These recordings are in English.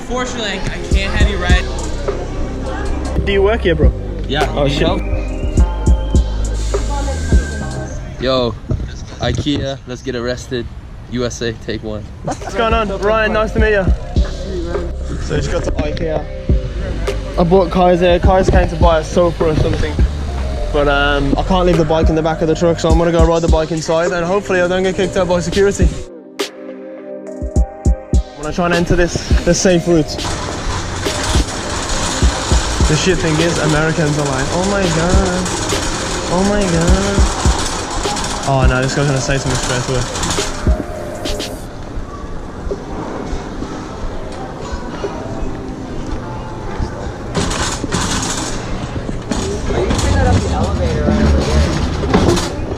unfortunately, I can't have you ride. Do you work here, bro? Yeah. Oh shit. Help? Yo, Ikea, let's get arrested. USA, take one. What's going on? Ryan, nice to meet you. So just got to Ikea. I bought Kai's here. Kai's came to buy a sofa or something. But I can't leave the bike in the back of the truck, so I'm gonna go ride the bike inside and hopefully I don't get kicked out by security. When I try and enter this safe route. The shit thing is, Americans are like, oh my god. Oh my god. Oh no, this guy's gonna say something straight away.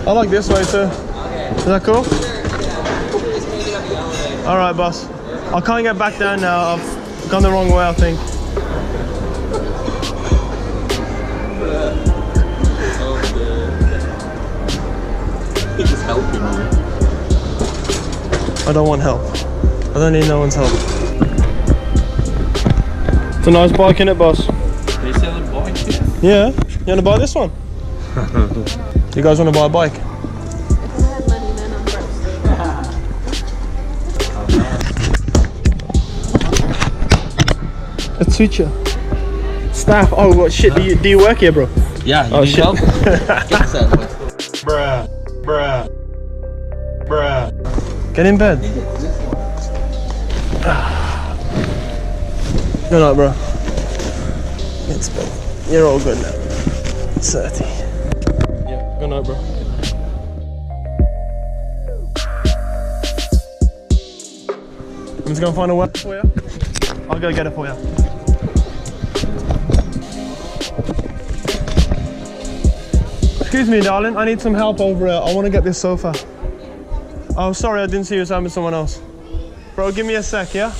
I like this way too. Okay. Is that cool? Sure, yeah. Alright, boss. I can't get back down now. I've gone the wrong way, I think. He's helping me. I don't want help. I don't need no one's help. It's a nice bike, innit, boss? They sell a bike here? Yeah. You wanna buy this one? You guys wanna buy a bike? If I had money, then I'm first. It's future. Staff. Oh, what shit? Do you work here, bro? Yeah, you oh, need shit. help? Get this out of the way. Bruh. Get in bed. Good night, bro. It's bed. You're all good now. 30. Yeah, good night, bro. I'm just gonna find a work for you. I'll go get it for you. Excuse me, darling. I need some help over here. I want to get this sofa. Oh, sorry, I didn't see you was with someone else. Bro, give me a sec, yeah?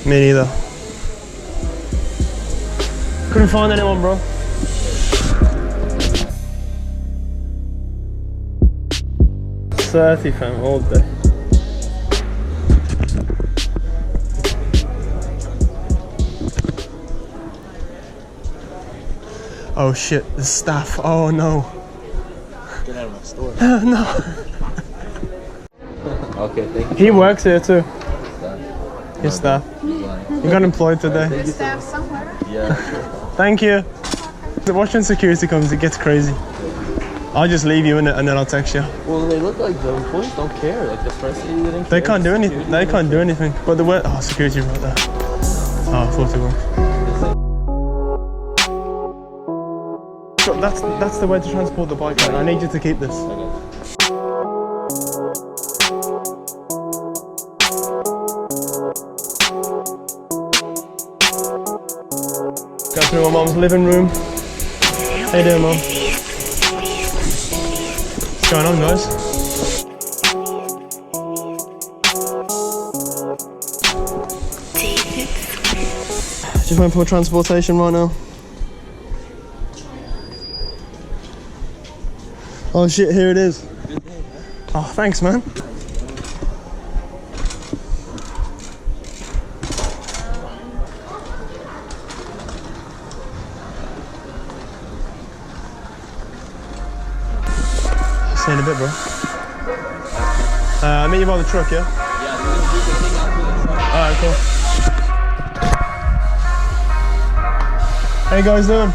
Me neither. Couldn't find anyone, bro. CERTIFAM all day. Oh shit, the staff. Oh no. Get out of my store. No. Okay, thank you. He works here too. His staff. You got employed today. There's staff somewhere. Yeah. Thank you. Watching security comes, it gets crazy. I'll just leave you in it and then I'll text you. Well, they look like the employees don't care. Like the first lady didn't care. They can't do anything. They can't do anything. But the way, oh, security right there. Oh, I thought it was. That's the way to transport the bike, man. I need you to keep this. Go through my mom's living room. How you doing, mom? What's going on, guys? Just waiting for transportation right now. Oh shit, here it is. Oh, thanks, man. See you in a bit, bro. I'll meet you by the truck, yeah? Yeah, we can hang out with us. Alright, cool. How you guys doing?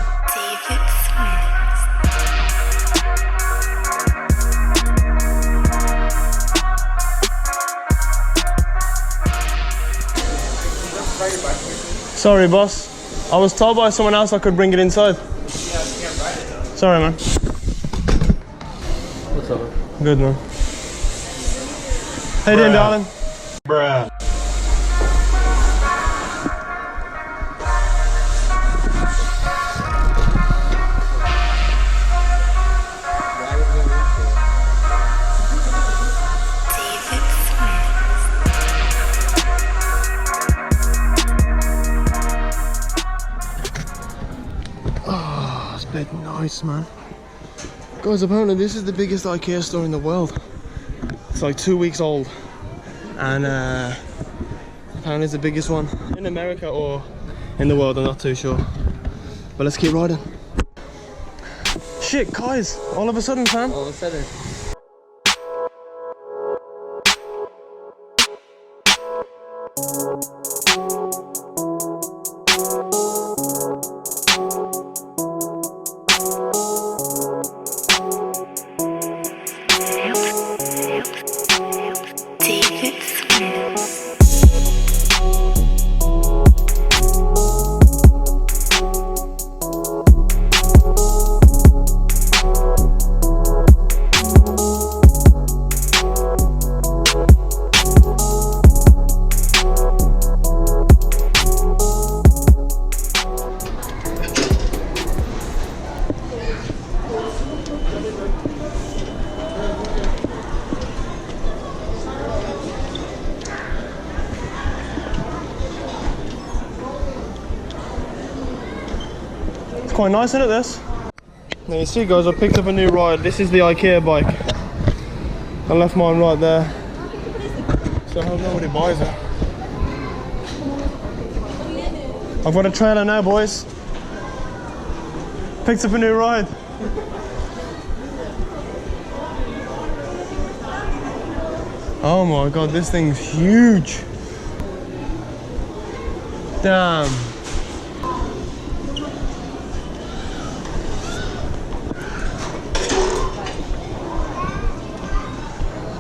Sorry, boss. I was told by someone else I could bring it inside. Sorry, man. What's up? Good, man. How you doing, darling? Bruh. bit nice, man. Guys, apparently this is the biggest Ikea store in the world. It's like 2 weeks old. And apparently it's the biggest one in America or in the world, I'm not too sure. But let's keep riding. Shit, guys, all of a sudden, fam. All of a sudden. Quite nice, isn't it, this? Now you see, guys, I picked up a new ride. This is the Ikea bike. I left mine right there, so I hope nobody buys it. I've got a trailer now, boys. Picked up a new ride. Oh my god, this thing's huge. Damn.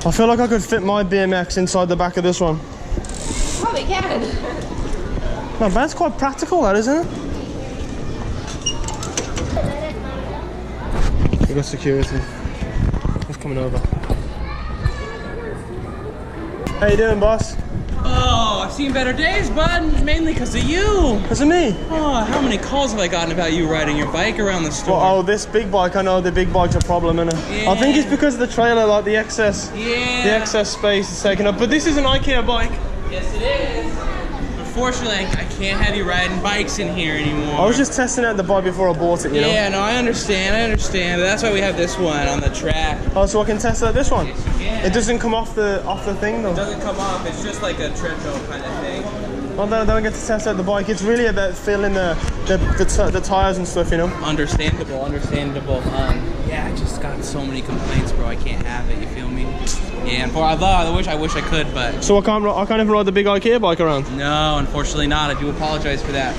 I feel like I could fit my BMX inside the back of this one. Probably can. No, but that's quite practical, that, isn't it? We got security. Who's coming over? How you doing, boss? Oh, I've seen better days, bud. Mainly because of you. Because of me? Oh, how many calls have I gotten about you riding your bike around the store? Well, oh, this big bike, I know the big bike's a problem, innit? Yeah. I think it's because of the trailer, like the excess, Yeah. the excess space is taken up. But this is an Ikea bike. Yes, it is. Unfortunately, I can't have you riding bikes in here anymore. I was just testing out the bike before I bought it, you know? Yeah, no, I understand. That's why we have this one on the track. Oh, so I can test out this one? Yes, you can. It doesn't come off the thing, though? It doesn't come off. It's just like a treadmill kind of thing. Well, I don't get to test out the bike. It's really about feeling the tires and stuff, you know? Understandable. Yeah, I just got so many complaints, bro. I can't have it. You feel me? Yeah, and I wish I could, but So I can't even ride the big Ikea bike around? no, unfortunately not. I do apologize for that.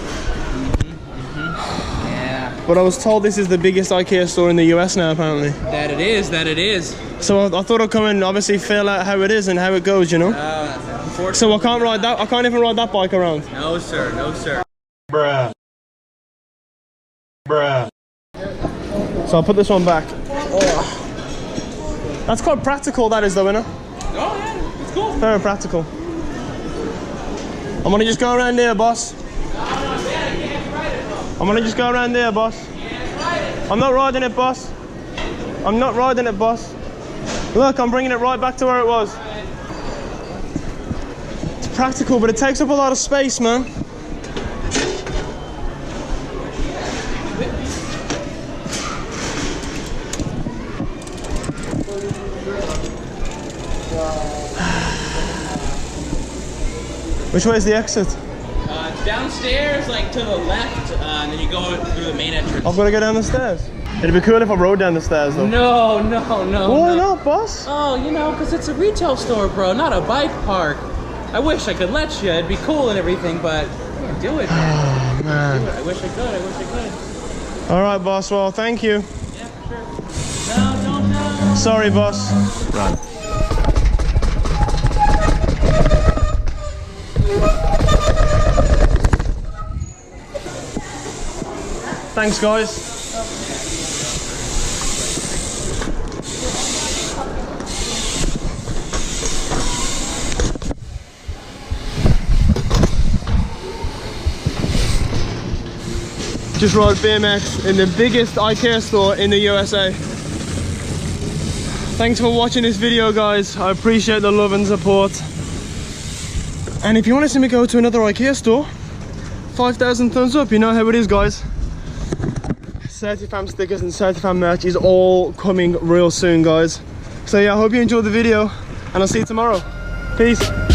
Yeah. But I was told this is the biggest Ikea store in the US now, apparently. That it is. So I thought I'd come and obviously feel out how it is and how it goes, you know? Unfortunately. So I can't ride that. I can't even ride that bike around. No, sir. Bruh. So I'll put this one back. Oh. That's quite practical, that is, though, isn't it? Oh, yeah. It's cool. Very practical. I'm gonna just go around there, boss. I'm gonna just go around there, boss. I'm not riding it, boss. I'm not riding it, boss. Look, I'm bringing it right back to where it was. It's practical, but it takes up a lot of space, man. Which way is the exit? Downstairs, like to the left, and then you go through the main entrance. I've got to go down the stairs. It'd be cool if I rode down the stairs, though. No. Why not, boss? Oh, you know, because it's a retail store, bro, not a bike park. I wish I could let you. It'd be cool and everything, but I can't do it, man. Oh, man. I wish I could. All right, boss. Well, thank you. Yeah, for sure. No. Sorry, boss. Right. Thanks, guys. Just rode BMX in the biggest Ikea store in the USA. Thanks for watching this video, guys. I appreciate the love and support. And if you want to see me go to another Ikea store, 5,000 thumbs up. You know how it is, guys. CERTIFAM stickers and CERTIFAM merch is all coming real soon, guys. So yeah, I hope you enjoyed the video, and I'll see you tomorrow. Peace.